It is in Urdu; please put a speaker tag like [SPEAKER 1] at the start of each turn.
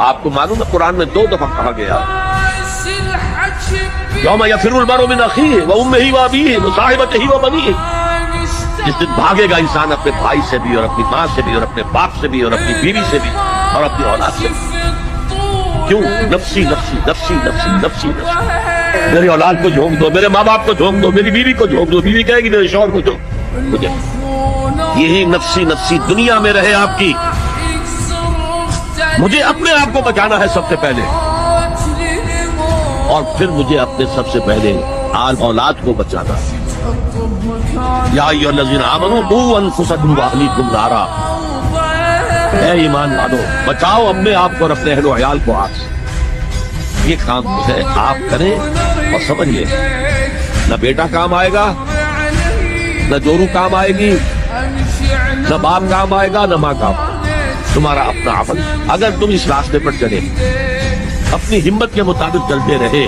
[SPEAKER 1] آپ کو معلوم ہے قرآن میں 2 دفعہ کہا گیا یوم یفر المرء من اخیہ وامہ وابیہ وصاحبتہ وبنیہ، جس دن بھاگے گا انسان اپنے بھائی سے بھی اور اپنی ماں سے بھی اور اپنے باپ سے بھی اور اپنی بیوی سے بھی اور اپنی اولاد سے بھی۔ کیوں؟ نفسی نفسی نفسی نفسی نفسی نفسی، میری اولاد کو جھونک دو، میرے ماں باپ کو جھونک دو، میری بیوی کو جھونک دو، بیوی کہے گی میرے شوہر کو جھونک مجھے۔ یہی نفسی نفسی دنیا میں رہے آپ کی، مجھے اپنے آپ کو بچانا ہے سب سے پہلے، اور پھر مجھے اپنے سب سے پہلے آل اولاد کو بچانا ہے۔ یا ایھا الذین آمنوا قوا انفسکم واہلیکم نارا، اے ایمان والو بچاؤ اپنے آپ کو اور اپنے اہل و عیال کو آگ سے۔ یہ کام ہے آپ کریں اور سمجھ لیں، نہ بیٹا کام آئے گا، نہ جورو کام آئے گی، نہ باپ کام آئے گا، نہ ماں کام، تمہارا اپنا عمل۔ اگر تم اس راستے پر چلے، اپنی ہمت کے مطابق چلتے رہے